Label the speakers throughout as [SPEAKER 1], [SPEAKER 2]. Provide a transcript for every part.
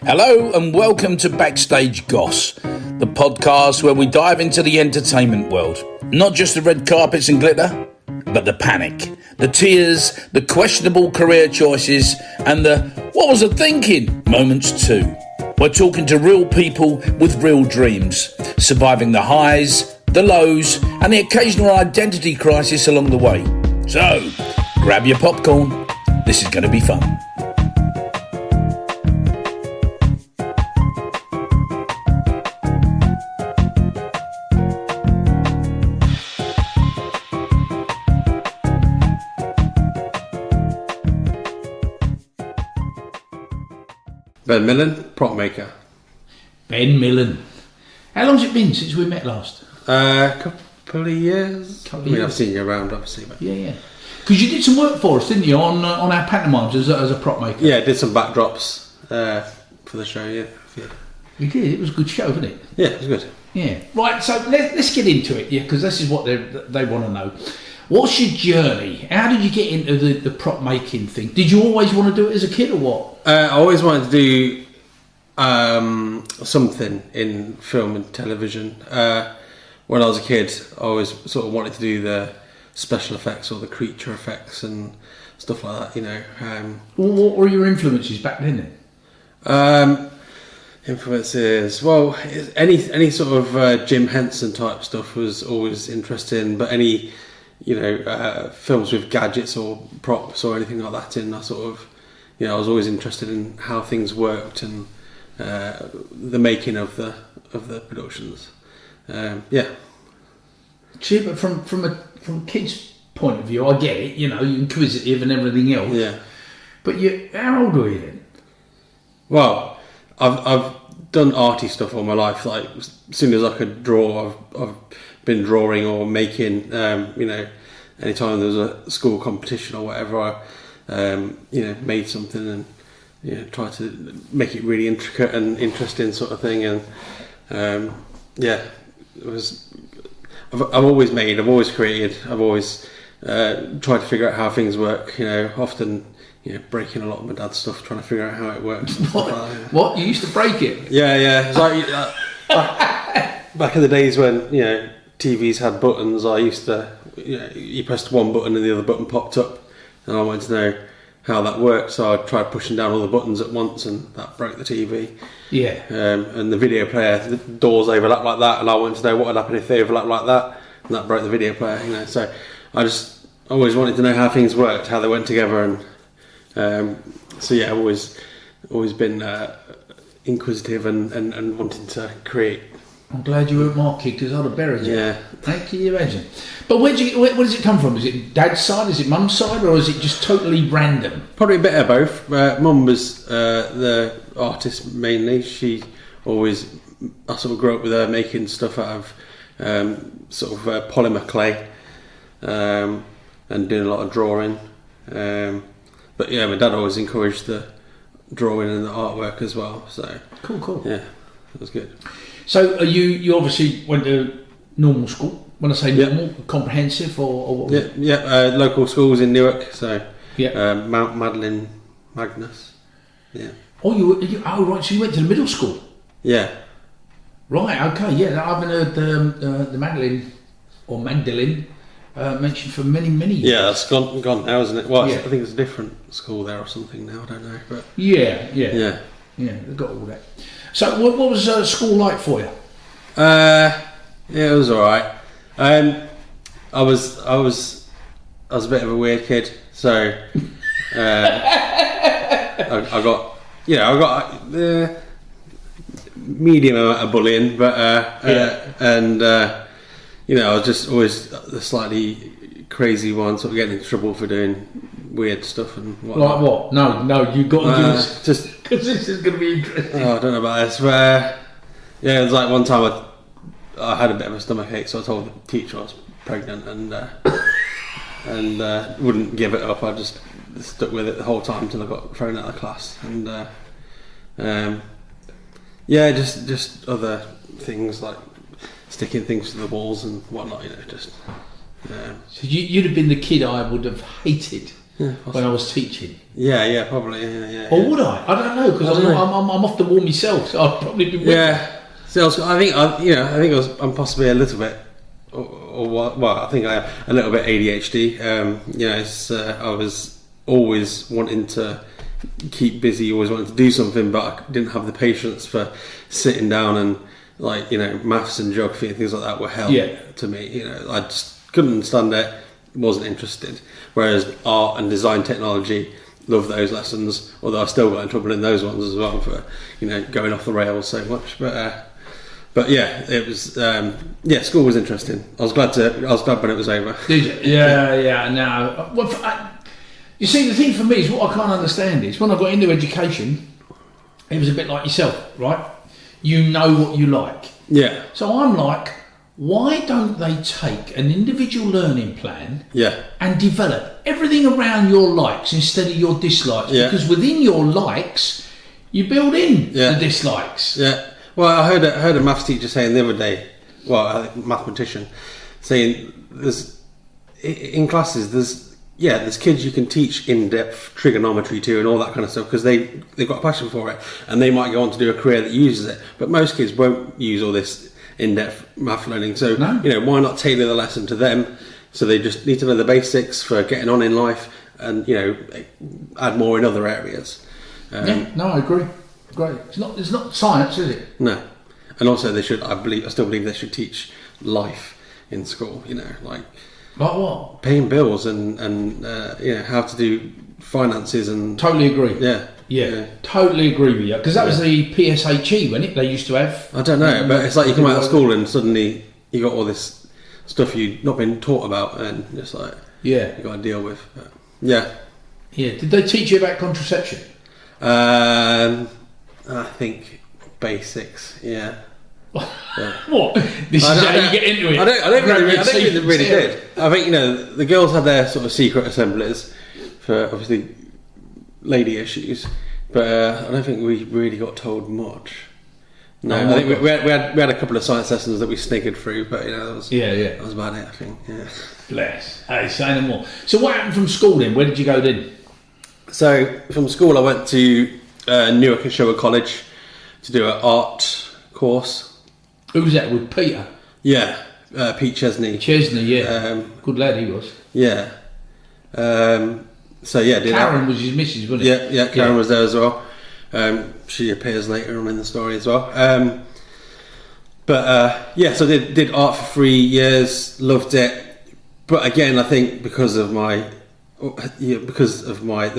[SPEAKER 1] Hello and welcome to Backstage Goss, the podcast where we dive into the entertainment world. Not just the red carpets and glitter, but the panic, the tears, the questionable career choices, and the what was I thinking moments too. We're talking to real people with real dreams, surviving the highs, the lows, and the occasional identity crisis along the way. So, grab your popcorn. This is going to be fun.
[SPEAKER 2] Ben Millen, prop maker.
[SPEAKER 1] Ben Millen. How long's it been since we met last?
[SPEAKER 2] Couple of years. I've seen you around, obviously. But...
[SPEAKER 1] Yeah. Because you did some work for us, didn't you, on our pantomimes as a prop maker?
[SPEAKER 2] Yeah, did some backdrops for the show, yeah.
[SPEAKER 1] We did. It was a good show, wasn't it?
[SPEAKER 2] Yeah, it was good.
[SPEAKER 1] Yeah. Right, so let's get into it, yeah, because this is what they want to know. What's your journey? How did you get into the prop making thing? Did you always want to do it as a kid or what?
[SPEAKER 2] I always wanted to do something in film and television. When I was a kid, I always sort of wanted to do the special effects or the creature effects and stuff like that, you know.
[SPEAKER 1] What were your influences back then?
[SPEAKER 2] Influences, well, any sort of Jim Henson type stuff was always interesting, but any, you know, films with gadgets or props or anything like that in, I sort of, you know, I was always interested in how things worked and the making of the productions. Yeah. See,
[SPEAKER 1] but from a kid's point of view, I get it. You know, you're inquisitive and everything else.
[SPEAKER 2] Yeah.
[SPEAKER 1] But how old were you then?
[SPEAKER 2] Well, I've done arty stuff all my life. Like as soon as I could draw, I've been drawing or making. You know, anytime there was a school competition or whatever, I you know, made something and, you know, tried to make it really intricate and interesting sort of thing. And yeah, it was. I've always made. I've always created. I've always tried to figure out how things work. You know, often, you know, breaking a lot of my dad's stuff, trying to figure out how it works.
[SPEAKER 1] What? You used to break it?
[SPEAKER 2] Yeah. It's like back in the days when, you know, TVs had buttons. I used to, you know, you pressed one button and the other button popped up, and I wanted to know how that worked. So I tried pushing down all the buttons at once, and that broke the TV.
[SPEAKER 1] Yeah.
[SPEAKER 2] And the video player, the doors overlap like that, and I wanted to know what would happen if they overlap like that, and that broke the video player. You know, so I just always wanted to know how things worked, how they went together, and so yeah, I've always been inquisitive and wanting to create.
[SPEAKER 1] I'm glad you weren't my kid, because I'd have buried you.
[SPEAKER 2] Yeah.
[SPEAKER 1] Can you imagine? But where does it come from? Is it dad's side? Is it mum's side? Or is it just totally random?
[SPEAKER 2] Probably a bit of both. Mum was the artist mainly. She always, I sort of grew up with her making stuff out of sort of polymer clay and doing a lot of drawing. But yeah, my dad always encouraged the drawing and the artwork as well. So
[SPEAKER 1] Cool.
[SPEAKER 2] Yeah, it was good.
[SPEAKER 1] So you obviously went to normal school. When I say normal, comprehensive or what?
[SPEAKER 2] Yeah. Local schools in Newark. So
[SPEAKER 1] yeah,
[SPEAKER 2] Mount Madeline, Magnus. Yeah.
[SPEAKER 1] Oh, right. So you went to the middle school.
[SPEAKER 2] Yeah.
[SPEAKER 1] Right. Okay. Yeah. I haven't heard the Magdalene or Magdalene mentioned for many years.
[SPEAKER 2] Yeah, that's gone now, isn't it? Well,
[SPEAKER 1] yeah.
[SPEAKER 2] I think it's a different school there or something now. I don't know, but
[SPEAKER 1] yeah. They've got all that. So, what was school like for you?
[SPEAKER 2] Yeah, it was all right. I was a bit of a weird kid, so I got medium amount of bullying, but and you know, I was just always the slightly crazy one, sort of getting into trouble for doing weird stuff and whatnot.
[SPEAKER 1] Like what? No, you've got to do this,
[SPEAKER 2] just
[SPEAKER 1] because this is going to be interesting.
[SPEAKER 2] Oh, I don't know about this, but yeah, it was like one time I had a bit of a stomachache, so I told the teacher I was pregnant and wouldn't give it up. I just stuck with it the whole time until I got thrown out of the class. And yeah, just other things like sticking things to the walls and whatnot, you know, just.
[SPEAKER 1] So you'd have been the kid I would have hated when I was teaching.
[SPEAKER 2] Yeah, probably. Yeah.
[SPEAKER 1] Or would I? I don't know, because I'm off the wall myself, so I'd probably be with
[SPEAKER 2] Yeah. So I'm possibly a little bit, I think I am a little bit ADHD. I was always wanting to keep busy, always wanted to do something, but I didn't have the patience for sitting down and maths and geography and things like that were hell to me. I just couldn't understand it, wasn't interested. Whereas art and design technology, love those lessons, although I still got in trouble in those ones as well for going off the rails so much. But yeah, it was school was interesting. I was glad when it was over.
[SPEAKER 1] Did you? Yeah. No. Well, you see, the thing for me is what I can't understand is when I got into education, it was a bit like yourself, right? You know what you like.
[SPEAKER 2] Yeah.
[SPEAKER 1] So I'm like, why don't they take an individual learning plan and develop everything around your likes instead of your dislikes?
[SPEAKER 2] Yeah.
[SPEAKER 1] Because within your likes, you build in the dislikes.
[SPEAKER 2] Yeah. Well, I heard a maths teacher saying the other day, a mathematician, saying in classes there's kids you can teach in-depth trigonometry to and all that kind of stuff because they've got a passion for it and they might go on to do a career that uses it. But most kids won't use all this in-depth math learning. So, why not tailor the lesson to them? So they just need to know the basics for getting on in life and, add more in other areas.
[SPEAKER 1] I agree. Great. It's not science, is it?
[SPEAKER 2] No. And also I still believe they should teach life in school, like
[SPEAKER 1] what?
[SPEAKER 2] Paying bills and how to do finances and...
[SPEAKER 1] Totally agree.
[SPEAKER 2] Yeah.
[SPEAKER 1] Totally agree with you. Because that was the PSHE, wasn't it? They used to have...
[SPEAKER 2] I don't know, but it's like you come out of school and suddenly you got all this stuff you've not been taught about and just like...
[SPEAKER 1] Yeah.
[SPEAKER 2] You got to deal with. But, yeah.
[SPEAKER 1] Yeah. Did they teach you about contraception?
[SPEAKER 2] I think basics, yeah.
[SPEAKER 1] What? This is how you get into it.
[SPEAKER 2] I don't think they really did. I think, the girls had their sort of secret assemblies for obviously lady issues, but I don't think we really got told much. No, I think we had a couple of science lessons that we sniggered through, but that was that was about it, I think. Yeah.
[SPEAKER 1] Bless. Hey, say no more. So what happened from school then? Where did you go then?
[SPEAKER 2] So from school I went to Newark and Sherwood College to do an art course.
[SPEAKER 1] Who was that with Peter?
[SPEAKER 2] Yeah, Pete Chesney.
[SPEAKER 1] Yeah. Good lad he was.
[SPEAKER 2] Yeah. Karen
[SPEAKER 1] was his missus, wasn't it?
[SPEAKER 2] Yeah, Karen was there as well. She appears later on in the story as well. So I did art for 3 years, loved it. But again, I think because of the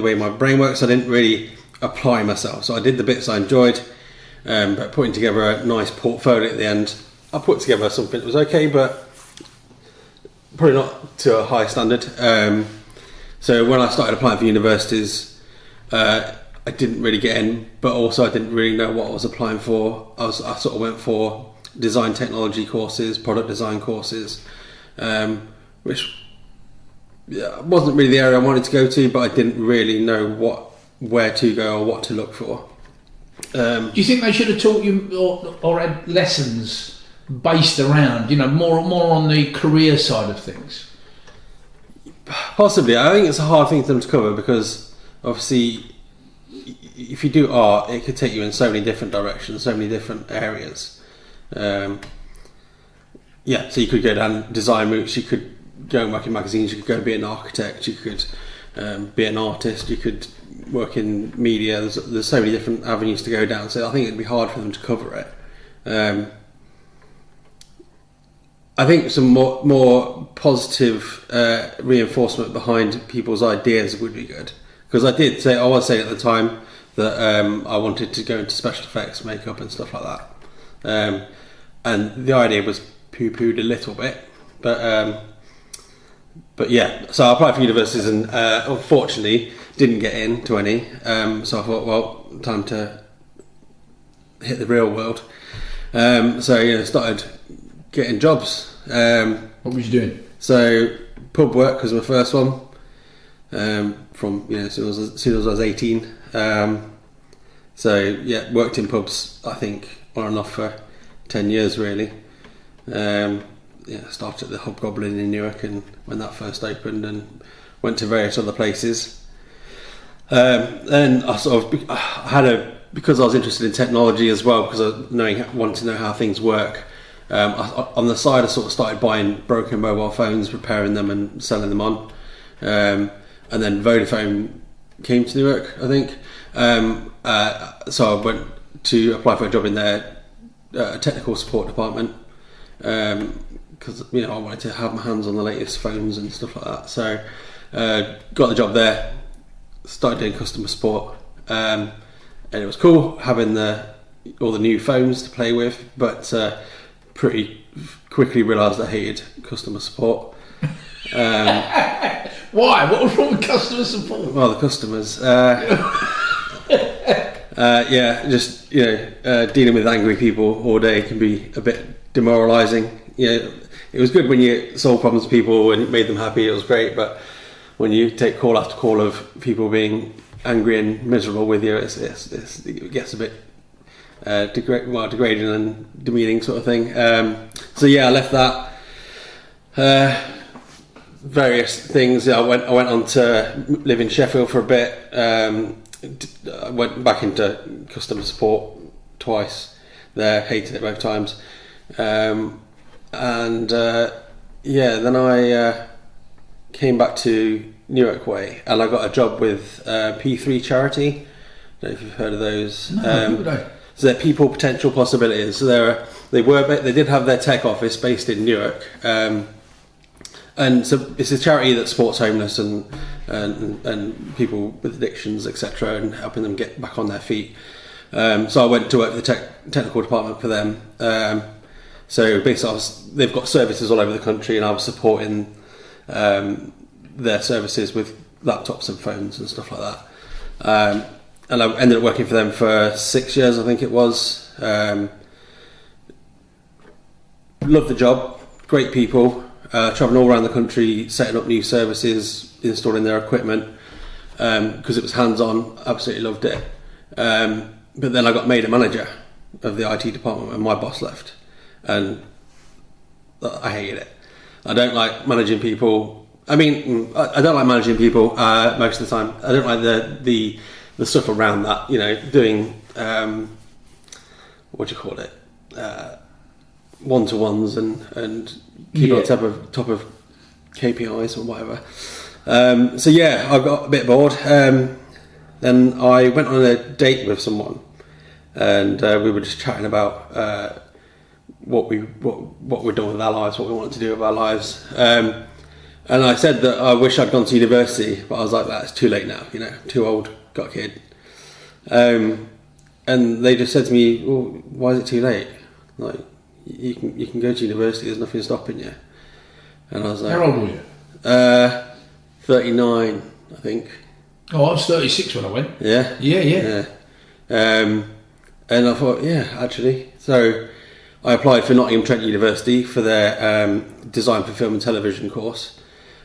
[SPEAKER 2] way my brain works, I didn't really apply myself. So I did the bits I enjoyed, but putting together a nice portfolio at the end, I put together something that was okay, but probably not to a high standard. So when I started applying for universities, I didn't really get in, but also I didn't really know what I was applying for. I sort of went for design technology courses, product design courses, which wasn't really the area I wanted to go to, but I didn't really know where to go or what to look for.
[SPEAKER 1] Do you think they should have taught you or had lessons based around, more on the career side of things?
[SPEAKER 2] Possibly. I think it's a hard thing for them to cover because obviously if you do art, it could take you in so many different directions, so many different areas. So you could go down design routes, you could go and work in magazines, you could go and be an architect, you could be an artist, you could work in media. There's so many different avenues to go down, so I think it'd be hard for them to cover it. I think some more positive reinforcement behind people's ideas would be good, because I was saying at the time that I wanted to go into special effects, makeup and stuff like that, and the idea was poo-pooed a little bit, but yeah, so I applied for universities and unfortunately didn't get into any, so I thought, well, time to hit the real world. So started getting jobs.
[SPEAKER 1] What was you doing?
[SPEAKER 2] So pub work was my first one, from as soon as I was 18. Worked in pubs, I think, on and off for 10 years really. Started at the Hobgoblin in Newark and when that first opened, and went to various other places. Then I had because I was interested in technology as well, because I wanted to know how things work. On the side, I sort of started buying broken mobile phones, repairing them and selling them on. And then Vodafone came to Newark, I think. So I went to apply for a job in their technical support department, because I wanted to have my hands on the latest phones and stuff like that. So got the job there, started doing customer support, and it was cool having all the new phones to play with, but pretty quickly realised I hated customer support.
[SPEAKER 1] Why? What was wrong with customer support?
[SPEAKER 2] Well, the customers. Dealing with angry people all day can be a bit demoralising. It was good when you solved problems with people and made them happy. It was great, but when you take call after call of people being angry and miserable with you, it gets a bit degrading and demeaning sort of thing. I left that. Various things. I went on to live in Sheffield for a bit. I went back into customer support twice there, hated it both times. Then I came back to Newark Way, and I got a job with P3 Charity. I don't know if you've heard of those.
[SPEAKER 1] No,
[SPEAKER 2] so they're People Potential Possibilities. So they did have their tech office based in Newark. And so it's a charity that supports homeless and people with addictions, etc., and helping them get back on their feet. So I went to work for the technical department for them. So basically, they've got services all over the country, and I was supporting their services with laptops and phones and stuff like that. And I ended up working for them for 6 years, I think it was. Loved the job, great people. Travelling all around the country, setting up new services, installing their equipment, because it was hands-on. Absolutely loved it. But then I got made a manager of the IT department when my boss left, and I hated it. I don't like managing people. I don't like managing people most of the time. I don't like the stuff around that. Doing what do you call it? One-to-ones and keeping on top of KPIs or whatever. I got a bit bored. Then I went on a date with someone, and we were just chatting about what we're doing with our lives, what we wanted to do with our lives. And I said that I wish I'd gone to university, but I was like, that's too late now. Too old, got a kid. And they just said to me, well, why is it too late? Like, you can go to university, there's nothing stopping you. And I was like,
[SPEAKER 1] how old were you?
[SPEAKER 2] 39, I think.
[SPEAKER 1] Oh, I was 36 when I went.
[SPEAKER 2] Yeah?
[SPEAKER 1] Yeah.
[SPEAKER 2] And I thought, actually. So I applied for Nottingham Trent University for their design for film and television course,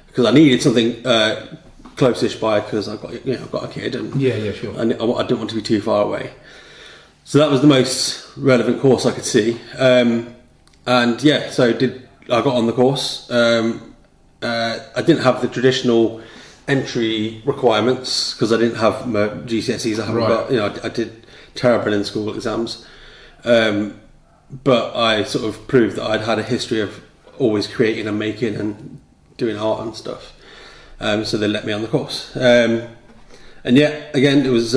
[SPEAKER 2] because I needed something close-ish by, because I've got a kid, and
[SPEAKER 1] sure.
[SPEAKER 2] And I didn't want to be too far away. So that was the most relevant course I could see. So I got on the course. I didn't have the traditional entry requirements, because I didn't have my GCSEs. I haven't got, I did terrible in school exams. But I sort of proved that I'd had a history of always creating and making and doing art and stuff. So they let me on the course. Again, it was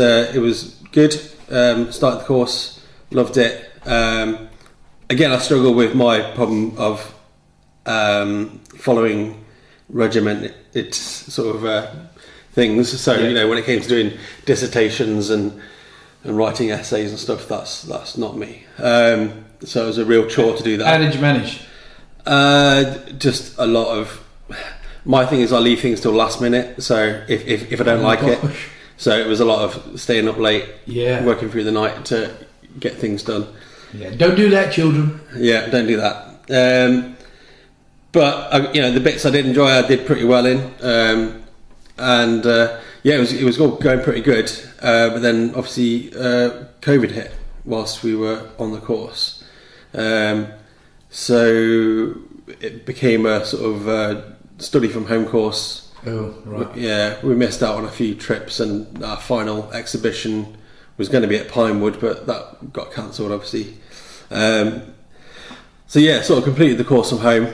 [SPEAKER 2] good. Started the course, loved it. Again, I struggle with my problem of following regimented sort of things. So when it came to doing dissertations and writing essays and stuff, that's not me. So it was a real chore to do that.
[SPEAKER 1] How did you manage?
[SPEAKER 2] Just a lot of. My thing is I leave things till last minute. So if I don't like it. So it was a lot of staying up late, working through the night to get things done.
[SPEAKER 1] Yeah, don't do that, children.
[SPEAKER 2] Yeah, don't do that. But the bits I did enjoy, I did pretty well in, it was all going pretty good. But then obviously COVID hit whilst we were on the course, so it became a sort of study from home course
[SPEAKER 1] Oh, right.
[SPEAKER 2] Yeah, we missed out on a few trips, and our final exhibition was going to be at Pinewood, but that got cancelled, obviously. So yeah, sort of completed the course from home,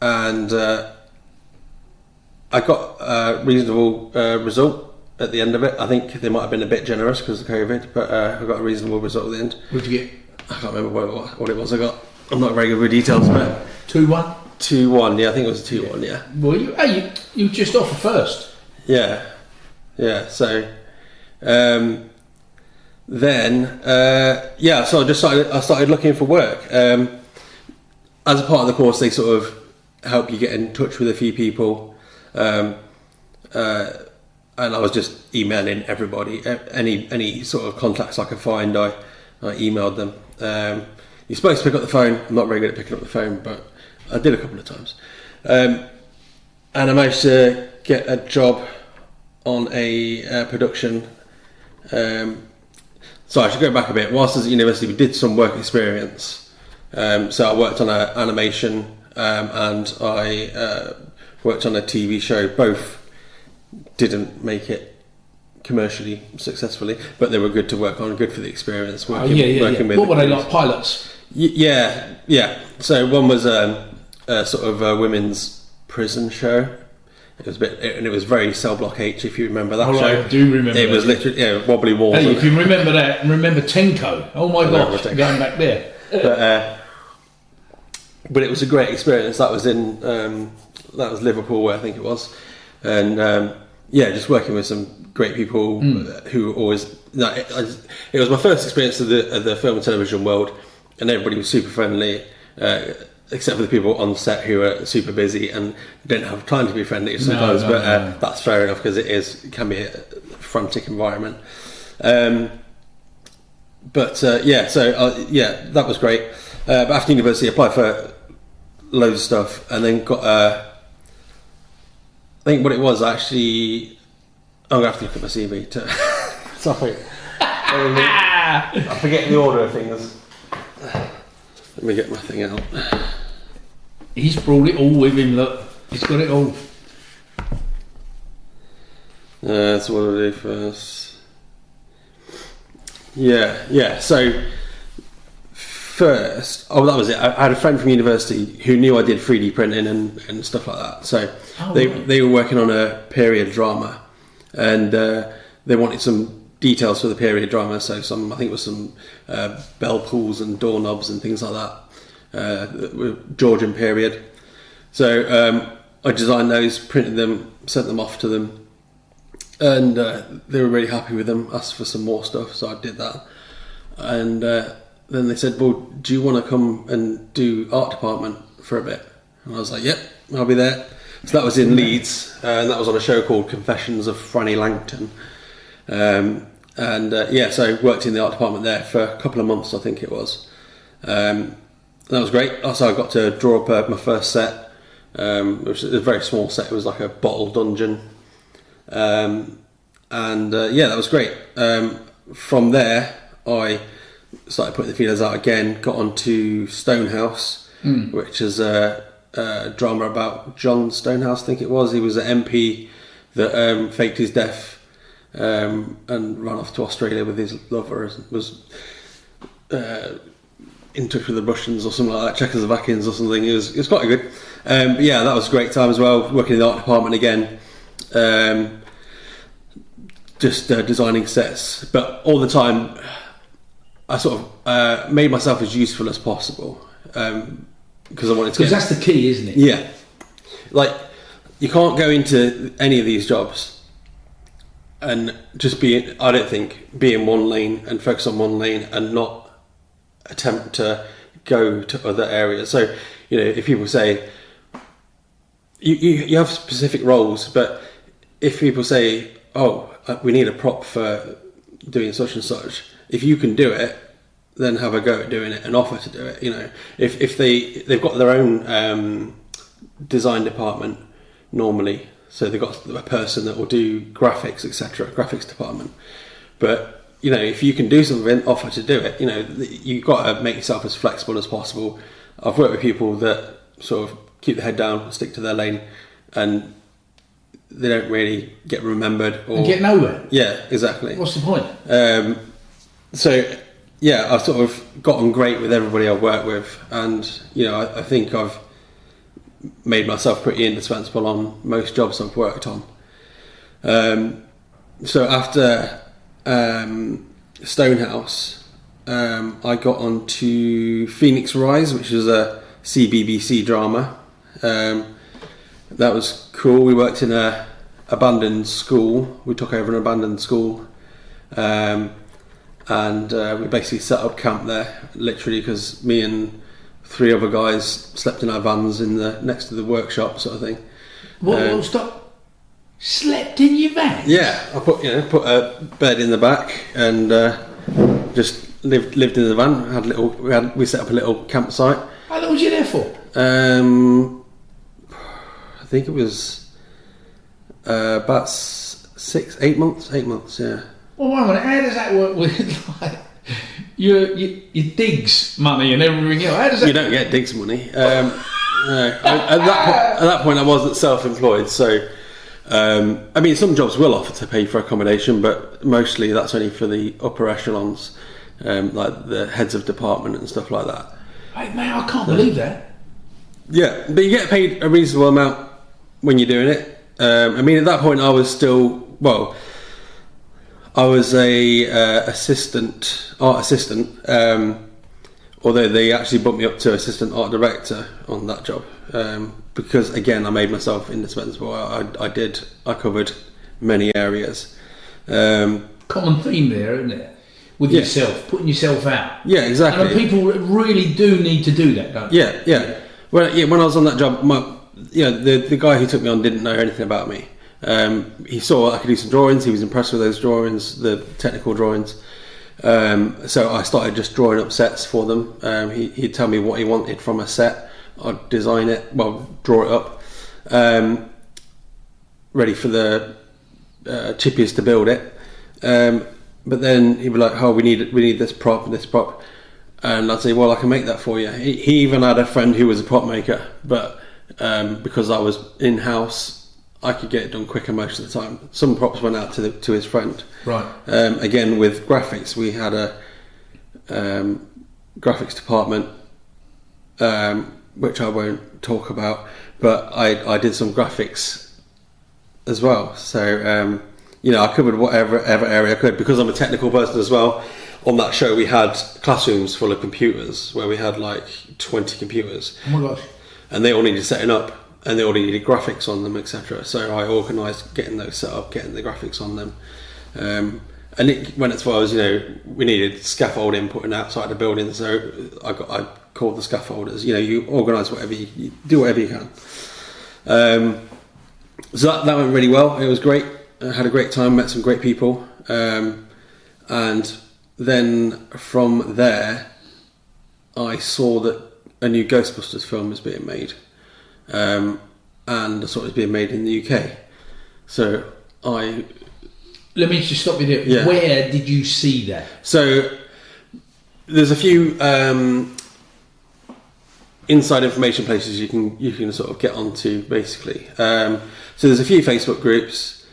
[SPEAKER 2] and I got a reasonable result at the end of it. I think they might have been a bit generous because of COVID, but I got a reasonable result at the end.
[SPEAKER 1] What did you get?
[SPEAKER 2] I can't remember what it was I got. I'm not very good with details, but
[SPEAKER 1] 2-1?
[SPEAKER 2] 2-1, yeah, I think it was 2-1, yeah.
[SPEAKER 1] Well, you just off a first.
[SPEAKER 2] Yeah. So then, so I started looking for work. As a part of the course, they sort of help you get in touch with a few people, and I was just emailing everybody, any sort of contacts I could find. I emailed them. You're supposed to pick up the phone. I'm not very good at picking up the phone, but I did a couple of times, and I managed to get a job on a production. So I should go back a bit. Whilst I was at university, we did some work experience. So I worked on an animation, and I worked on a TV show. Both didn't make it commercially successfully, but they were good to work on, good for the experience. Working with
[SPEAKER 1] what were they, like pilots?
[SPEAKER 2] Yeah. So one was a sort of a women's prison show. It was and it was very Cell Block H, if you remember that show.
[SPEAKER 1] I do remember.
[SPEAKER 2] It was literally wobbly walls.
[SPEAKER 1] Hey, if you remember that, remember Tenko. Oh my gosh, going back there.
[SPEAKER 2] But it was a great experience. That was in Liverpool, where I think it was, and just working with some great people who always. It was my first experience of the film and television world, and everybody was super friendly. Except for the people on set who are super busy and didn't have time to be friendly sometimes, but that's fair enough because it can be a frantic environment. That was great. But after university, I applied for loads of stuff and then got. I think what it was actually. I'm gonna have to look at my CV. Sorry, I forget the order of things. Let me get my thing out.
[SPEAKER 1] He's brought it all with him, look. He's got it all.
[SPEAKER 2] That's what I'll do first. Yeah. So, first... Oh, that was it. I had a friend from university who knew I did 3D printing and stuff like that. So, they were working on a period drama. And they wanted some details for the period drama, so I think it was some bell pulls and doorknobs and things like that, Georgian period. So I designed those, printed them, sent them off to them, and they were really happy with them, asked for some more stuff, so I did that. And then they said, well, do you want to come and do art department for a bit? And I was like, yep, I'll be there. So that was in Leeds, and that was on a show called Confessions of Franny Langton. So I worked in the art department there for a couple of months, I think it was. That was great. Also, I got to draw up my first set, which was a very small set. It was like a bottle dungeon. That was great. From there, I started putting the feelers out again, got onto Stonehouse, which is a drama about John Stonehouse, I think it was. He was an MP that faked his death and ran off to Australia with his lover, was in touch with the Russians or something like that, Czechoslovakians or something. It was quite good. That was a great time as well, working in the art department again, just designing sets. But all the time, I sort of made myself as useful as possible, because I wanted to.
[SPEAKER 1] Because that's the key, isn't it?
[SPEAKER 2] Yeah, like you can't go into any of these jobs and just be in one lane and focus on one lane and not attempt to go to other areas. So, if people say you have specific roles, but if people say, oh, we need a prop for doing such and such, if you can do it, then have a go at doing it and offer to do it. If they've got their own design department normally, so they've got a person that will do graphics, etc., graphics department. But if you can do something, offer to do it. You've got to make yourself as flexible as possible. I've worked with people that sort of keep their head down, stick to their lane, and they don't really get remembered or
[SPEAKER 1] and get nowhere.
[SPEAKER 2] Yeah, exactly.
[SPEAKER 1] What's the point?
[SPEAKER 2] So yeah, I've sort of gotten great with everybody I've worked with, and I think I've made myself pretty indispensable on most jobs I've worked on. So after Stonehouse, I got on to Phoenix Rise, which is a CBBC drama. That was cool. We worked in a abandoned school. We took over an abandoned school, and we basically set up camp there, literally, because me and 3 other guys slept in our vans next to the workshop, sort of thing.
[SPEAKER 1] What? Stop. Slept in your van?
[SPEAKER 2] Yeah, I put a bed in the back and just lived in the van. We set up a little campsite.
[SPEAKER 1] How long was you there for?
[SPEAKER 2] I think it was about 8 months. 8 months, yeah.
[SPEAKER 1] Well, wait a minute. How does that work with like your digs money and everything else? How does that?
[SPEAKER 2] You don't get digs money. No. At that point, I wasn't self-employed, so. I mean, some jobs will offer to pay for accommodation, but mostly that's only for the upper echelons, like the heads of department and stuff like that.
[SPEAKER 1] Hey, man, I can't believe that.
[SPEAKER 2] Yeah, but you get paid a reasonable amount when you're doing it. I mean, at that point, I was a art assistant, although they actually bumped me up to assistant art director on that job. Because again, I made myself indispensable. I covered many areas.
[SPEAKER 1] Common theme there, isn't it? With yourself, putting yourself out.
[SPEAKER 2] Yeah, exactly.
[SPEAKER 1] And people really do need to do that, don't they?
[SPEAKER 2] Yeah. Well, yeah. When I was on that job, the guy who took me on didn't know anything about me. He saw I could do some drawings. He was impressed with those drawings, the technical drawings. So I started just drawing up sets for them. He'd tell me what he wanted from a set. I'd design it, draw it up, ready for the chippies to build it. But then he'd be like, "Oh, we need this prop, and I'd say, "Well, I can make that for you." He even had a friend who was a prop maker, but because I was in house, I could get it done quicker most of the time. Some props went out to his friend.
[SPEAKER 1] Right.
[SPEAKER 2] Again, with graphics, we had a graphics department. Which I won't talk about, but I did some graphics as well. So I covered whatever area I could, because I'm a technical person as well. On that show, we had classrooms full of computers where we had like 20 computers.
[SPEAKER 1] Oh my gosh!
[SPEAKER 2] And they all needed setting up, and they all needed graphics on them, etc. So I organised getting those set up, getting the graphics on them. And it went as far as, we needed scaffolding putting outside the building, so I called the scaffolders. You organise whatever, you do whatever you can. So that went really well. It was great. I had a great time, met some great people. And then from there, I saw that a new Ghostbusters film was being made. And I saw it was being made in the UK. So
[SPEAKER 1] Let me just stop you there.
[SPEAKER 2] Yeah.
[SPEAKER 1] Where did you see that?
[SPEAKER 2] So there's a few inside information places you can sort of get onto, basically. So there's a few Facebook groups.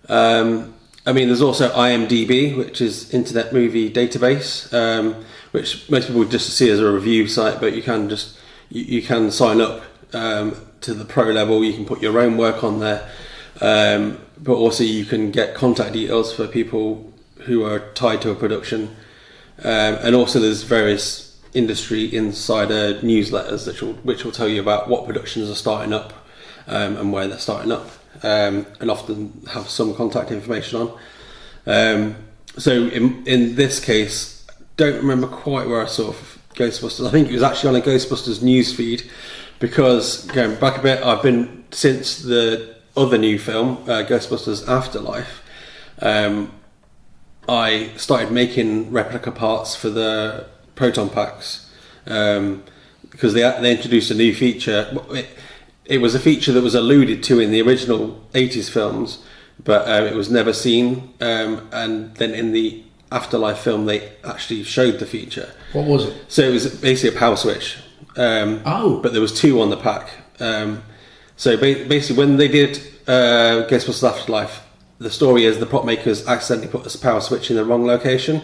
[SPEAKER 2] There's also IMDb, which is Internet Movie Database, which most people just see as a review site, but you can sign up to the pro level. You can put your own work on there. But also you can get contact details for people who are tied to a production, and also there's various industry insider newsletters which will tell you about what productions are starting up, and where they're starting up, and often have some contact information on. So in this case, don't remember quite where I saw Ghostbusters. I think it was actually on a Ghostbusters news feed, because going back a bit, I've been since the other new film, Ghostbusters Afterlife, I started making replica parts for the proton packs, because they introduced a new feature. It was a feature that was alluded to in the original 80s films, but it was never seen, and then in the Afterlife film they actually showed the feature.
[SPEAKER 1] What was it?
[SPEAKER 2] So it was basically a power switch, but there was 2 on the pack. So basically, when they did Ghostbusters Afterlife, the story is the prop makers accidentally put a power switch in the wrong location.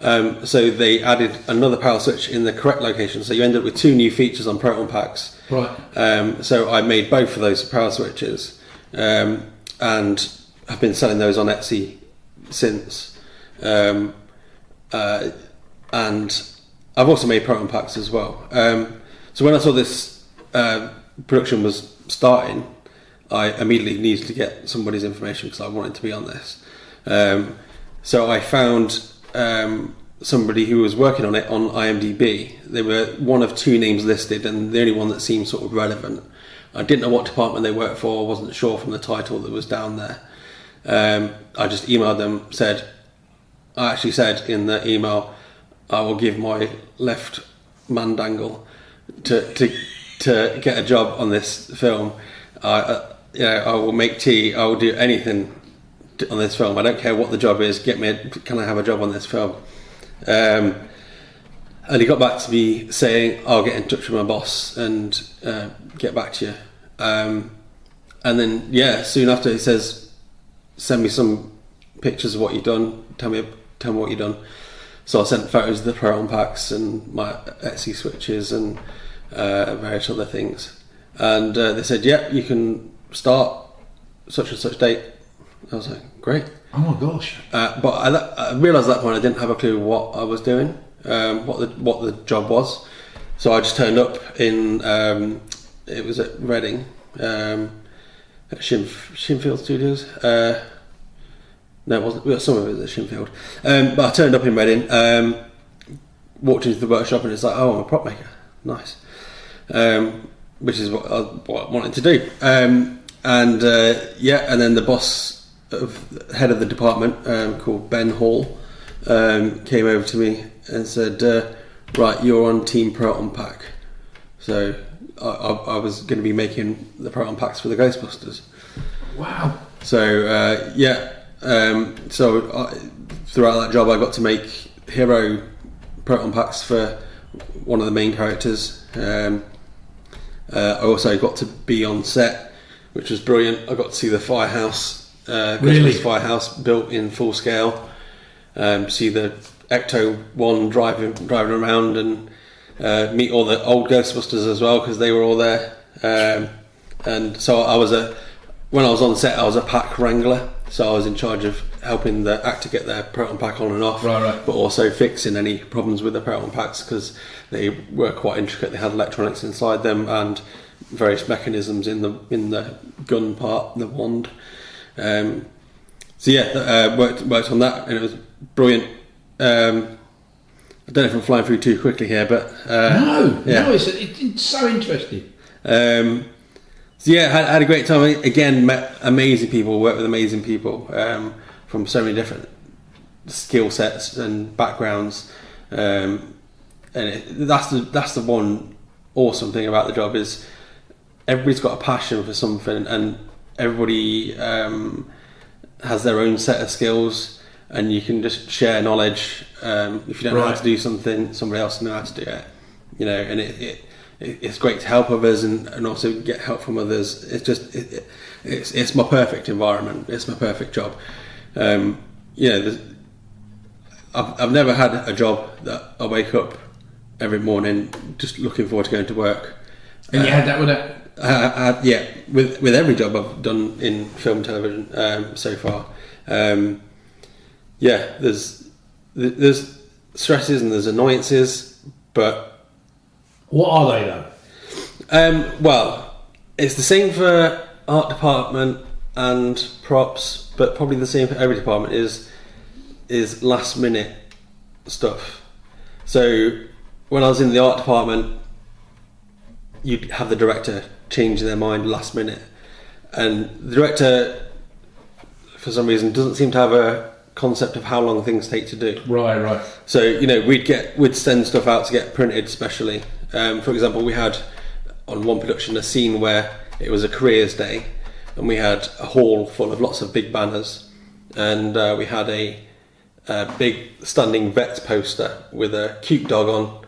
[SPEAKER 2] So they added another power switch in the correct location. So you end up with 2 new features on proton packs.
[SPEAKER 1] Right.
[SPEAKER 2] So I made both of those power switches, and have been selling those on Etsy since. And I've also made proton packs as well. So when I saw this production was starting, I immediately needed to get somebody's information because I wanted to be on this. So I found somebody who was working on it on IMDb. They were one of 2 names listed, and the only one that seemed sort of relevant. I didn't know what department they worked for. I wasn't sure from the title that was down there. I just emailed them. I actually said in the email, I will give my left mandangle to get a job on this film. I will make tea. I will do anything on this film. I don't care what the job is. Can I have a job on this film? And he got back to me saying, I'll get in touch with my boss and get back to you. And then soon after he says, send me some pictures of what you've done. Tell me what you've done. So I sent photos of the proton packs and my Etsy switches and various other things. And they said, you can start such and such date. I was like, great.
[SPEAKER 1] Oh my gosh.
[SPEAKER 2] But I realised at that point I didn't have a clue what I was doing, what the job was. So I just turned up in, it was at Reading, at Shinfield Studios. No, it wasn't. Some of it was at Shinfield. But I turned up in Reading, walked into the workshop, and it's like, oh, I'm a prop maker. Nice. Which is what I wanted to do. And then the boss, head of the department, called Ben Hall, came over to me and said, right, you're on Team Proton Pack. So I was going to be making the proton packs for the Ghostbusters.
[SPEAKER 1] Wow.
[SPEAKER 2] So throughout that job I got to make hero proton packs for one of the main characters. I also got to be on set, which was brilliant. I got to see the firehouse, Ghostbusters firehouse built in full scale. See the Ecto 1 driving around and meet all the old Ghostbusters as well, because they were all there. And so when I was on set, I was a pack wrangler. So I was in charge of helping the actor get their proton pack on and off,
[SPEAKER 1] right.
[SPEAKER 2] But also fixing any problems with the proton packs, because they were quite intricate. They had electronics inside them and various mechanisms in the gun part, the wand. Worked on that, and it was brilliant. I don't know if I'm flying through too quickly here, but
[SPEAKER 1] no, it's so interesting.
[SPEAKER 2] Had a great time. Again, met amazing people, worked with amazing people from so many different skill sets and backgrounds. And that's the one awesome thing about the job, is everybody's got a passion for something, and everybody has their own set of skills, and you can just share knowledge. If you don't know how to do something, somebody else knows how to do it. And it's great to help others and also get help from others. It's my perfect environment. It's my perfect job. I've never had a job that I wake up every morning just looking forward to going to work.
[SPEAKER 3] And you had that with it?
[SPEAKER 2] With every job I've done in film and television so far. There's stresses and there's annoyances, but
[SPEAKER 3] what are they though?
[SPEAKER 2] It's the same for art department and props, but probably the same for every department is last minute stuff. So when I was in the art department, you'd have the director change their mind last minute, and the director for some reason doesn't seem to have a concept of how long things take to do.
[SPEAKER 3] Right.
[SPEAKER 2] So we'd send stuff out to get printed specially. For example, we had on one production a scene where it was a careers day, and we had a hall full of lots of big banners, and we had a big standing vets poster with a cute dog on,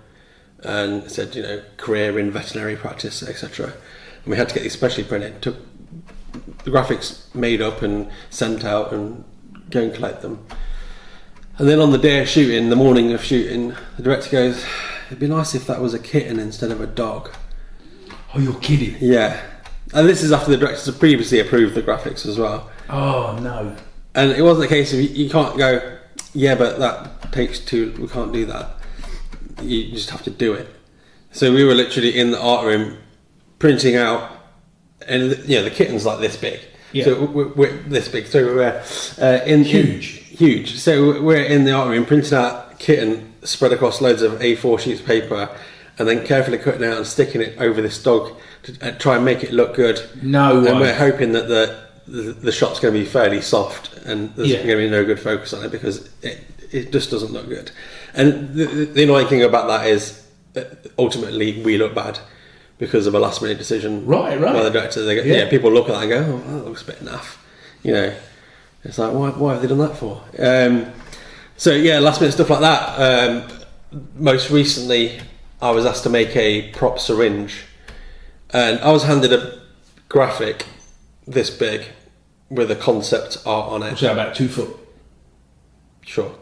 [SPEAKER 2] and it said career in veterinary practice, etc. we had to get these specially printed. Took the graphics made up and sent out, and go and collect them. And then on the day of shooting, the morning of shooting, the director goes, "It'd be nice if that was a kitten instead of a dog."
[SPEAKER 3] Oh, you're kidding?
[SPEAKER 2] Yeah. And this is after the directors had previously approved the graphics as well.
[SPEAKER 3] Oh no.
[SPEAKER 2] And it wasn't a case of you can't go, yeah, but that takes too. We can't do that. You just have to do it. So we were literally in the art room printing out, and the kitten's like this big.
[SPEAKER 3] Yeah.
[SPEAKER 2] So we're this big. So we're huge. So we're in the art room printing out kitten spread across loads of A4 sheets of paper, and then carefully cutting out and sticking it over this dog to try and make it look good.
[SPEAKER 3] No way.
[SPEAKER 2] And we're hoping that the shot's going to be fairly soft, and there's going to be no good focus on it because it just doesn't look good. And the annoying thing about that is ultimately we look bad because of a last minute decision
[SPEAKER 3] by
[SPEAKER 2] the director. People look at that and go, "Oh, that looks a bit naff." It's like, why have they done that for? So last minute stuff like that. Most recently, I was asked to make a prop syringe, and I was handed a graphic this big with a concept art on it.
[SPEAKER 3] So about 2 foot.
[SPEAKER 2] Sure.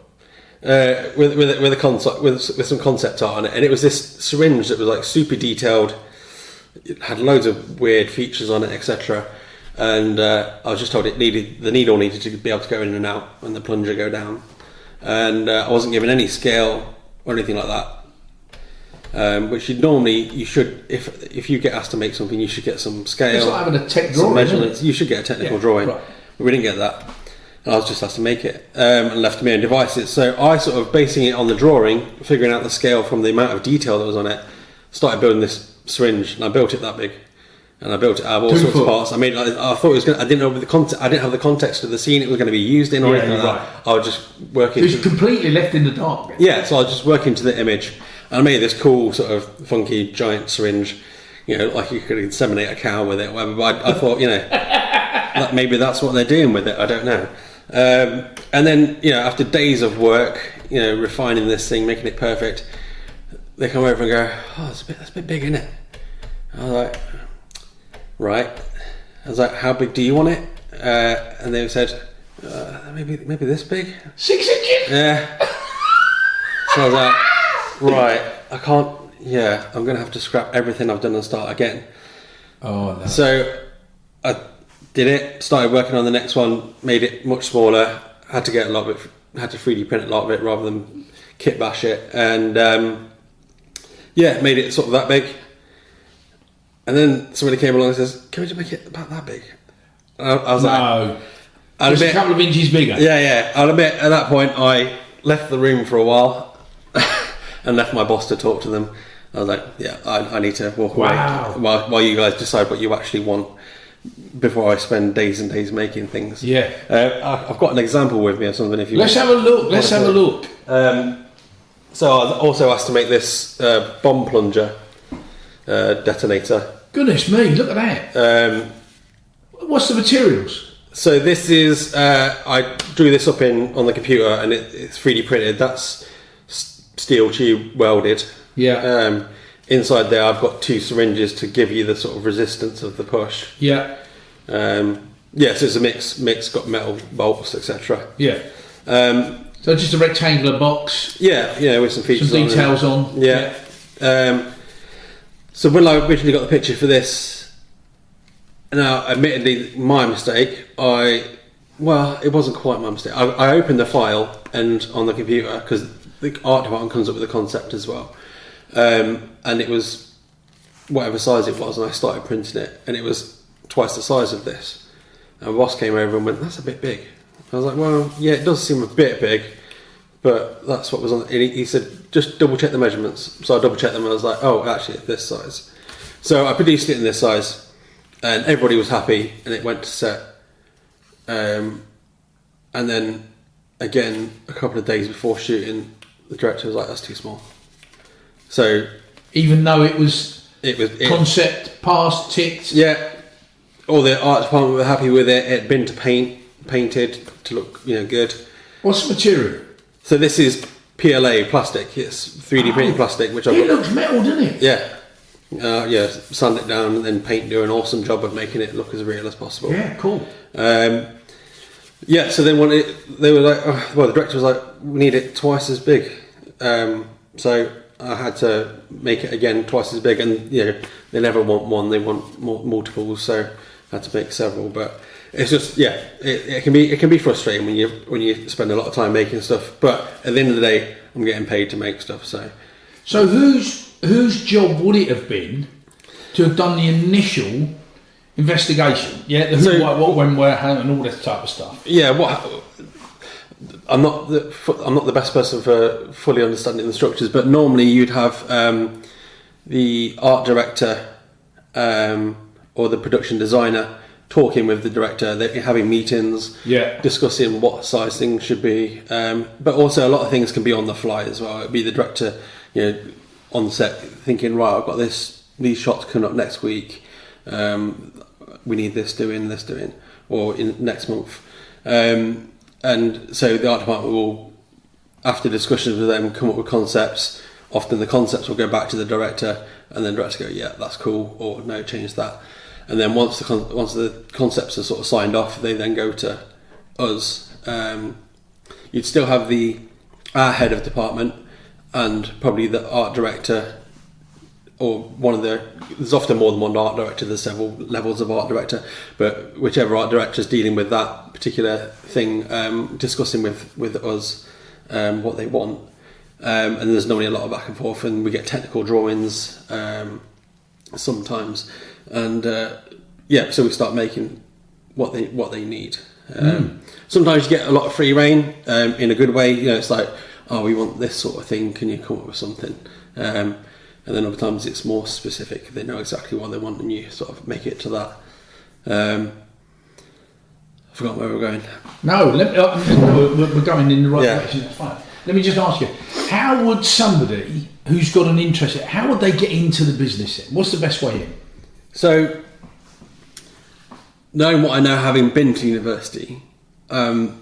[SPEAKER 2] With a concept with some concept art on it, and it was this syringe that was like super detailed. It had loads of weird features on it, etc. And I was just told the needle needed to be able to go in and out, and the plunger go down. And I wasn't given any scale or anything like that. Which you should, if you get asked to make something, you should get some scale.
[SPEAKER 3] It's like having a tech drawing,
[SPEAKER 2] some measurements. You should get a technical drawing.
[SPEAKER 3] Right.
[SPEAKER 2] But we didn't get that. And I was just asked to make it, and left to my own devices. So I sort of basing it on the drawing, figuring out the scale from the amount of detail that was on it, started building this syringe, and I built it that big. And I built it out of all sorts of parts. I mean, I thought it was going. I didn't know the context. I didn't have the context of the scene it was going to be used in, or anything like that. I was just working.
[SPEAKER 3] It was completely left in the dark.
[SPEAKER 2] Yeah, so I was just working to the image, and I made this cool sort of funky giant syringe. Like you could inseminate a cow with it, or whatever. But I thought, that maybe that's what they're doing with it. I don't know. And then, after days of work, refining this thing, making it perfect, they come over and go, "Oh, that's a bit big, isn't it?" I was like, "Right." I was like, "How big do you want it?" And they said, maybe this big.
[SPEAKER 3] 6 inches?
[SPEAKER 2] Yeah. So I was like, "Right, I can't, I'm going to have to scrap everything I've done and start again."
[SPEAKER 3] Oh, no.
[SPEAKER 2] So I did it, started working on the next one, made it much smaller, had to 3D print a lot of it rather than kit bash it, and made it sort of that big. And then somebody came along and says, "Can we just make it about that big?" And I was like,
[SPEAKER 3] just a couple of inches bigger.
[SPEAKER 2] Yeah. I'll admit, at that point, I left the room for a while and left my boss to talk to them. I was like, I need to walk away while you guys decide what you actually want before I spend days and days making things.
[SPEAKER 3] Yeah.
[SPEAKER 2] I've got an example with me or something. If you
[SPEAKER 3] Let's have a look.
[SPEAKER 2] So I was also asked to make this bomb plunger detonator.
[SPEAKER 3] Goodness me, look at that. What's the materials?
[SPEAKER 2] So this is, I drew this up on the computer, and it's 3D printed. That's steel tube welded.
[SPEAKER 3] Yeah.
[SPEAKER 2] Inside there I've got 2 syringes to give you the sort of resistance of the push.
[SPEAKER 3] Yeah.
[SPEAKER 2] So it's a mix, got metal bolts, etc.
[SPEAKER 3] Yeah. So just a rectangular box.
[SPEAKER 2] Yeah, with some features
[SPEAKER 3] some details on.
[SPEAKER 2] Yeah. So when I originally got the picture for this, now admittedly my mistake, it wasn't quite my mistake. I opened the file and on the computer, because the art department comes up with a concept as well, and it was whatever size it was, and I started printing it, and it was twice the size of this. And my boss came over and went, "That's a bit big." I was like, "Well, yeah, it does seem a bit big, but that's what was on." And he said, "Just double check the measurements." So I double checked them, and I was like, "Oh, actually, it's this size." So I produced it in this size, and everybody was happy, and it went to set. And then again, a couple of days before shooting, the director was like, "That's too small." So
[SPEAKER 3] even though it was
[SPEAKER 2] concept
[SPEAKER 3] passed, ticked.
[SPEAKER 2] Yeah, all the art department were happy with it. It had been painted to look, good.
[SPEAKER 3] What's the material?
[SPEAKER 2] So this is PLA plastic. It's 3D printed plastic, which
[SPEAKER 3] it looks metal, doesn't it?
[SPEAKER 2] Yeah. Sand it down, and then paint do an awesome job of making it look as real as possible.
[SPEAKER 3] Yeah, cool.
[SPEAKER 2] So then when they were like, the director was like, we need it twice as big. So I had to make it again twice as big, and they never want one; they want multiples. So I had to make several. But it's just it can be frustrating when you spend a lot of time making stuff. But at the end of the day, I'm getting paid to make stuff.
[SPEAKER 3] So whose job would it have been to have done the initial investigation? Yeah, the who, what, when, where, how, and all that type of stuff.
[SPEAKER 2] Yeah, I'm not the best person for fully understanding the structures, but normally you'd have the art director or the production designer talking with the director. They're having meetings, discussing what size things should be, but also a lot of things can be on the fly as well. It'd be the director, on set thinking, right, I've got these shots coming up next week. We need this doing, or in next month. And so the art department will, after discussions with them, come up with concepts. Often the concepts will go back to the director, and then the director go, yeah, that's cool, or no, change that. And then once the concepts are sort of signed off, they then go to us. You'd still have our head of department and probably the art director, or there's often more than one art director, there's several levels of art director, but whichever art director is dealing with that particular thing, discussing with us what they want. And there's normally a lot of back and forth, and we get technical drawings sometimes. And so we start making what they need. Sometimes you get a lot of free reign in a good way. It's like, oh, we want this sort of thing, can you come up with something? And then other times it's more specific. They know exactly what they want, and you sort of make it to that. I forgot where we're going.
[SPEAKER 3] No, we're going in the right direction. That's fine. Let me just ask you: how would somebody who's got an interest, how would they get into the business then? What's the best way in?
[SPEAKER 2] So, knowing what I know, having been to university, I'd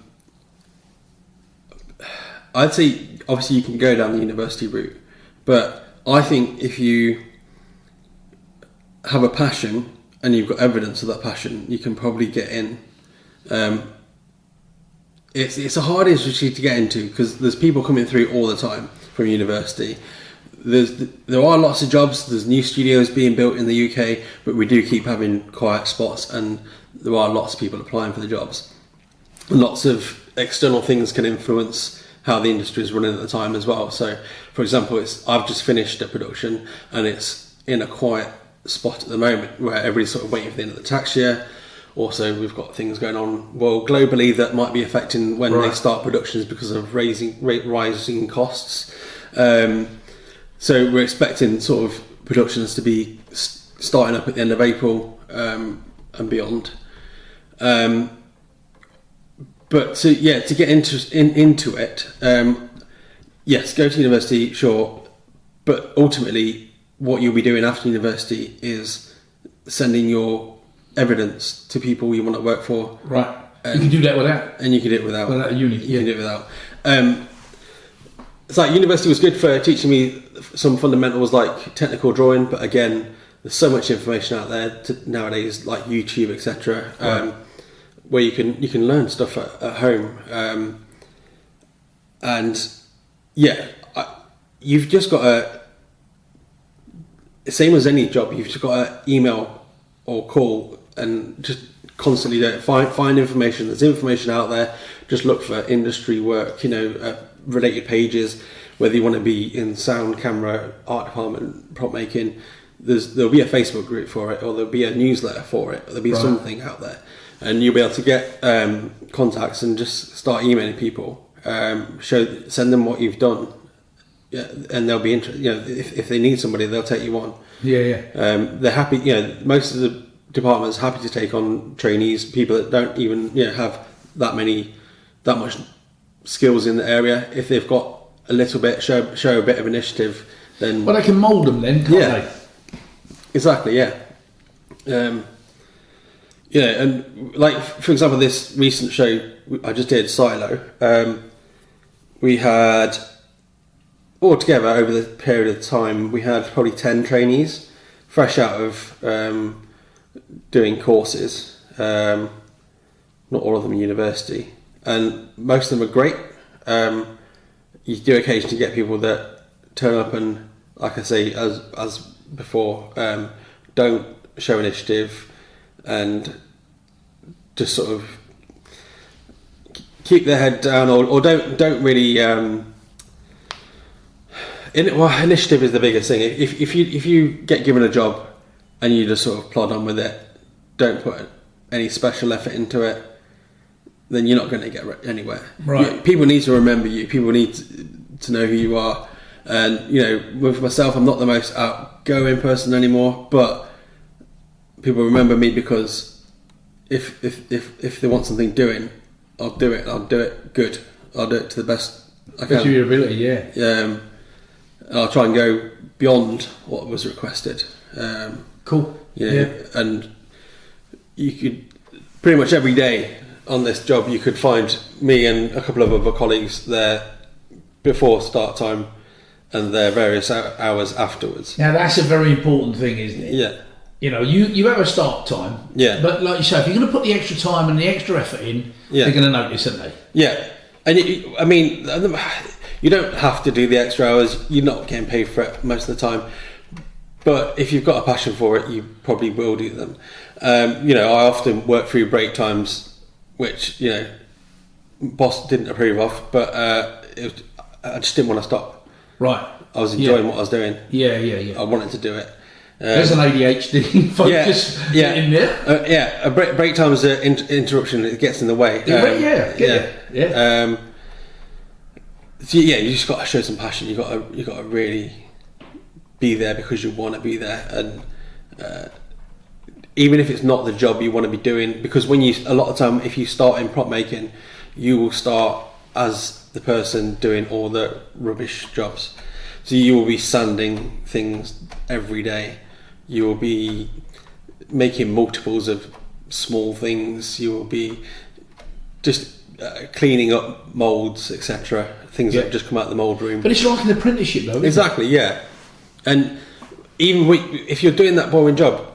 [SPEAKER 2] say obviously you can go down the university route, but I think if you have a passion and you've got evidence of that passion, you can probably get in. It's a hard industry to get into because there's people coming through all the time from university. There are lots of jobs. There's new studios being built in the UK, but we do keep having quiet spots, and there are lots of people applying for the jobs. Lots of external things can influence how the industry is running at the time as well. So, for example, I've just finished a production and it's in a quiet spot at the moment where everybody's sort of waiting for the end of the tax year. Also, we've got things going on globally that might be affecting when they start productions because of rising costs. So we're expecting sort of productions to be starting up at the end of April and beyond. But to get into it, yes, go to university, sure. But ultimately, what you'll be doing after university is sending your evidence to people you want to work for.
[SPEAKER 3] Right. You can do that without.
[SPEAKER 2] And you can do it without.
[SPEAKER 3] Without a uni.
[SPEAKER 2] You can do it without. It's like university was good for teaching me some fundamentals like technical drawing, but again, there's so much information out there nowadays, like YouTube, etc. Where you can learn stuff at home, and you've just got same as any job. You've just got to email or call and just constantly do it. Find information. There's information out there. Just look for industry work. Related pages. Whether you want to be in sound, camera, art department, prop making. There'll be a Facebook group for it, or there'll be a newsletter for it. There'll be something out there. And you'll be able to get contacts and just start emailing people. Send them what you've done, and they'll be interested. If they need somebody, they'll take you on. They're happy. Most of the departments are happy to take on trainees, people that don't even have that much skills in the area. If they've got a little bit, show a bit of initiative, then
[SPEAKER 3] they can mould them then, can't they?
[SPEAKER 2] Exactly. And like, for example, this recent show I just did, Silo, we had, altogether over the period of time, we had probably 10 trainees, fresh out of doing courses. Not all of them university, and most of them are great. You do occasionally get people that turn up and, like I say, as before, don't show initiative and just sort of keep their head down, or don't really. Initiative is the biggest thing. If you get given a job and you just sort of plod on with it, don't put any special effort into it, then you're not going to get anywhere.
[SPEAKER 3] Right.
[SPEAKER 2] People need to remember you. People need to know who you are. And with myself, I'm not the most outgoing person anymore, but people remember me because if they want something doing, I'll do it. I'll do it good. I'll do it to the best I can.
[SPEAKER 3] To your ability, yeah.
[SPEAKER 2] I'll try and go beyond what was requested.
[SPEAKER 3] Cool.
[SPEAKER 2] And you could pretty much every day on this job, you could find me and a couple of other colleagues there before start time and their various hours afterwards.
[SPEAKER 3] Now that's a very important thing, isn't it?
[SPEAKER 2] Yeah.
[SPEAKER 3] You have a start time.
[SPEAKER 2] Yeah.
[SPEAKER 3] But like you say, if you're going to put the extra time and the extra effort in, they're going to notice, aren't they?
[SPEAKER 2] Yeah. And you don't have to do the extra hours. You're not getting paid for it most of the time. But if you've got a passion for it, you probably will do them. I often work through break times, which, boss didn't approve of, but I just didn't want to stop.
[SPEAKER 3] Right.
[SPEAKER 2] I was enjoying what I was doing.
[SPEAKER 3] Yeah.
[SPEAKER 2] I wanted to do it.
[SPEAKER 3] There's an ADHD focus in there.
[SPEAKER 2] A break time is an interruption. It gets in the way. You just got to show some passion. You got to really be there because you want to be there, and even if it's not the job you want to be doing, because a lot of time if you start in prop making, you will start as the person doing all the rubbish jobs. So you will be sanding things every day. You will be making multiples of small things. You will be just cleaning up moulds, etc. Things that have just come out of the mould room.
[SPEAKER 3] But it's like an apprenticeship, though.
[SPEAKER 2] Exactly, yeah. And even if you're doing that boring job,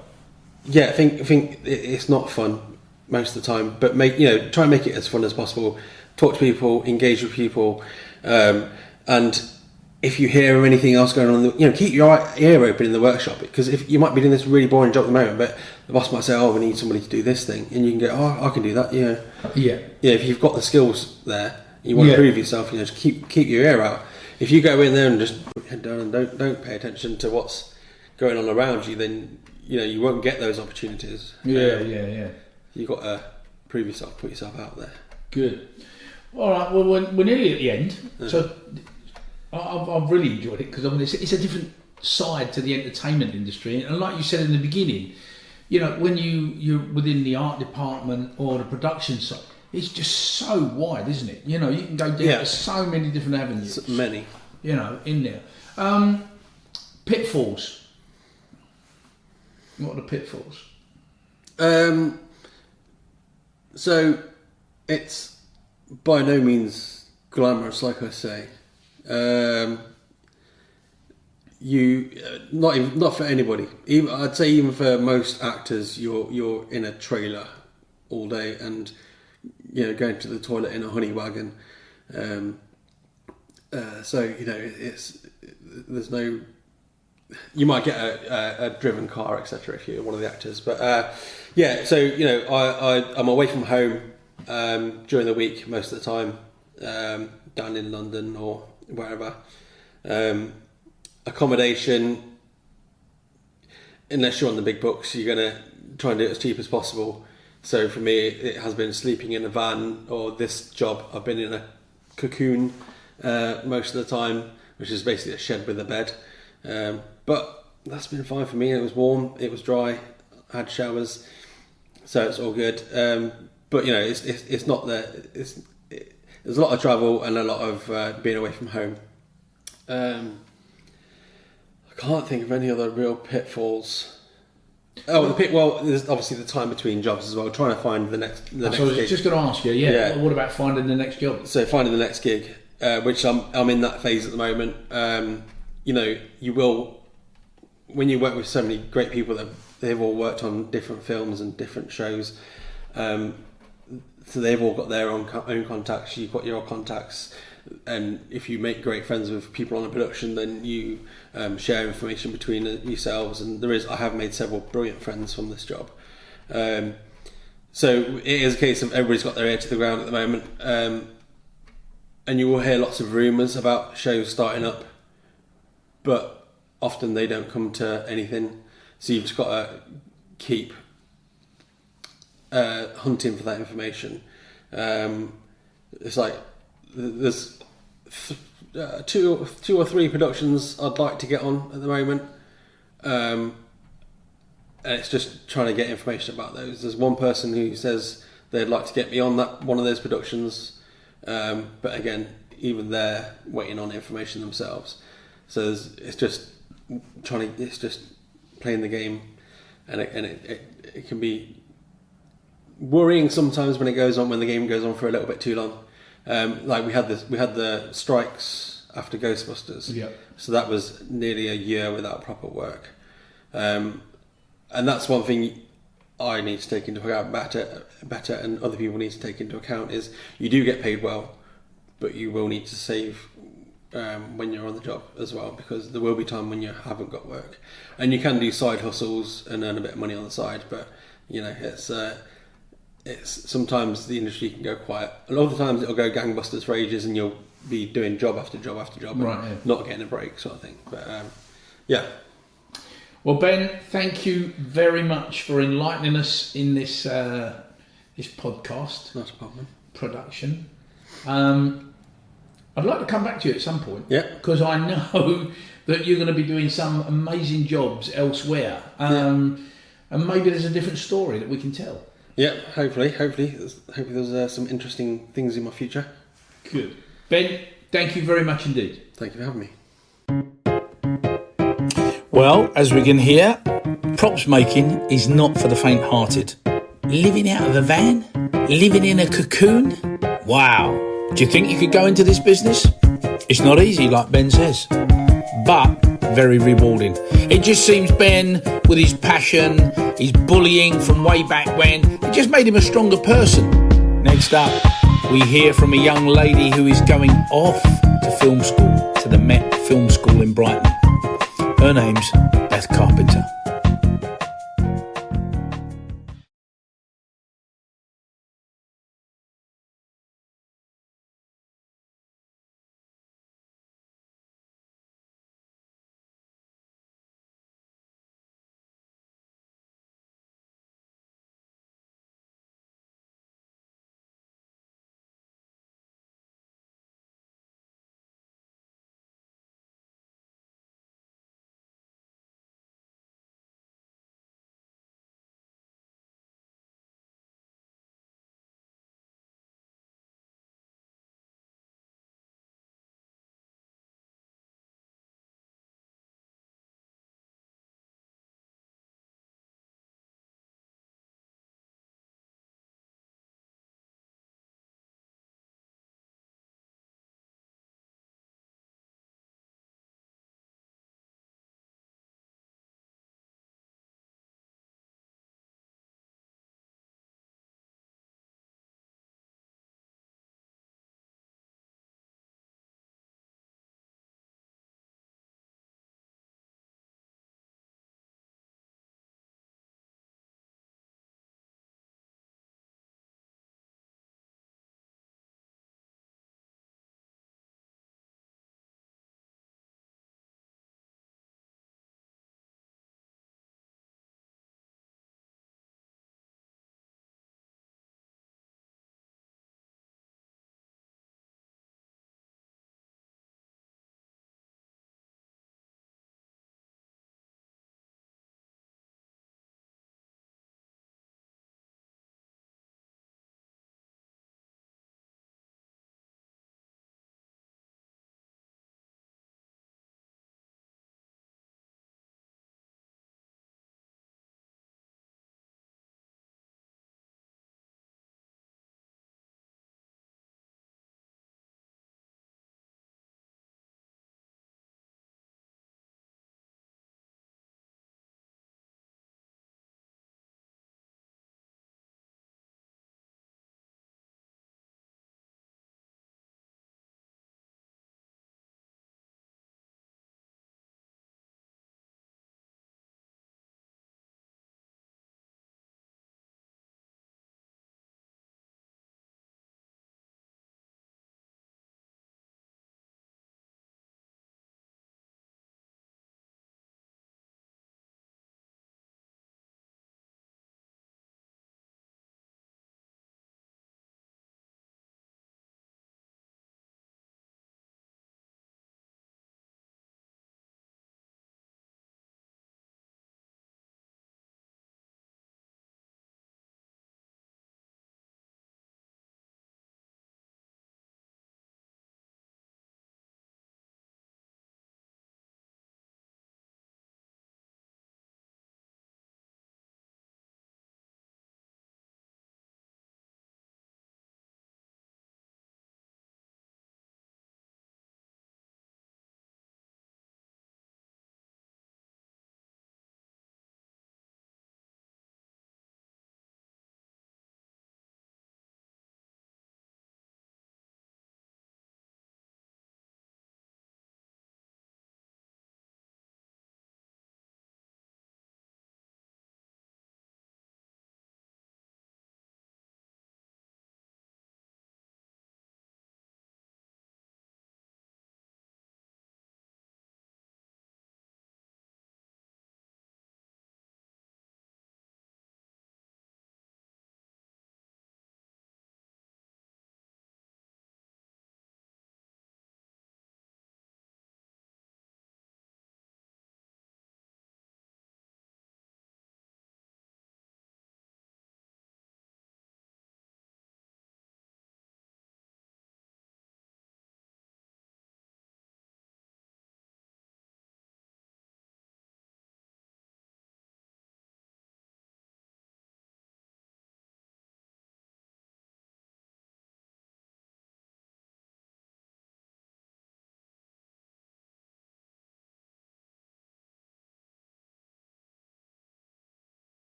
[SPEAKER 2] I think it's not fun most of the time. But try and make it as fun as possible. Talk to people, engage with people, and if you hear anything else going on, keep your ear open in the workshop, because if you might be doing this really boring job at the moment, but the boss might say, "Oh, we need somebody to do this thing," and you can go, "Oh, I can do that." If you've got the skills there, you want to prove yourself. Just keep your ear out. If you go in there and just put your head down and don't pay attention to what's going on around you, then you won't get those opportunities. You've got to prove yourself, put yourself out there.
[SPEAKER 3] Good. All right. Well, we're nearly at the end, so. I've really enjoyed it because it's a different side to the entertainment industry, and like you said in the beginning, when you're within the art department or the production side, it's just so wide, isn't it? You can go down to so many different avenues.
[SPEAKER 2] Many.
[SPEAKER 3] In there. Pitfalls. What are the pitfalls?
[SPEAKER 2] So it's by no means glamorous, like I say. Not for anybody. I'd say even for most actors, you're in a trailer all day and going to the toilet in a honey wagon. It's there's no. You might get a driven car, etc. if you're one of the actors, but I'm away from home during the week most of the time, down in London or wherever. Accommodation, unless you're on the big books, you're going to try and do it as cheap as possible. So for me, it has been sleeping in a van, or this job I've been in a cocoon most of the time, which is basically a shed with a bed. But that's been fine for me. It was warm, it was dry, I had showers, so it's all good. But it's not there's a lot of travel and a lot of being away from home. I can't think of any other real pitfalls. There's obviously the time between jobs as well, trying to find the next gig.
[SPEAKER 3] I was just going to ask you, what about finding the next job?
[SPEAKER 2] So finding the next gig, which I'm in that phase at the moment. You will when you work with so many great people that they've all worked on different films and different shows, so they've all got their own contacts. You've got your contacts, and if you make great friends with people on a production, then you share information between yourselves. And I have made several brilliant friends from this job. So it is a case of everybody's got their ear to the ground at the moment, and you will hear lots of rumours about shows starting up, but often they don't come to anything. So you've just got to keep hunting for that information. It's like there's two or three productions I'd like to get on at the moment. And it's just trying to get information about those. There's one person who says they'd like to get me on one of those productions, but again, even they're waiting on information themselves. So it's just playing the game, and it can be worrying sometimes when the game goes on for a little bit too long. Like we had the strikes after Ghostbusters, so that was nearly a year without proper work. And that's one thing I need to take into account better, and other people need to take into account is you do get paid well, but you will need to save when you're on the job as well, because there will be time when you haven't got work, and you can do side hustles and earn a bit of money on the side. But it's sometimes the industry can go quiet. A lot of the times it'll go gangbusters for ages, and you'll be doing job after job after job, and not getting a break, sort of thing. But yeah.
[SPEAKER 3] Well, Ben, thank you very much for enlightening us in this podcast.
[SPEAKER 2] Not a problem.
[SPEAKER 3] Production. I'd like to come back to you at some point.
[SPEAKER 2] Yeah.
[SPEAKER 3] Because I know that you're going to be doing some amazing jobs elsewhere. And maybe there's a different story that we can tell.
[SPEAKER 2] Yeah, hopefully there's some interesting things in my future.
[SPEAKER 3] Good. Ben, thank you very much indeed.
[SPEAKER 2] Thank you for having me.
[SPEAKER 1] Well, as we can hear, props making is not for the faint-hearted. Living out of a van? Living in a cocoon? Wow. Do you think you could go into this business? It's not easy, like Ben says, but very rewarding. It just seems Ben, with his passion, his bullying from way back when, it just made him a stronger person. Next up, we hear from a young lady who is going off to film school, to the Met Film School in Brighton. Her name's Beth Carpenter.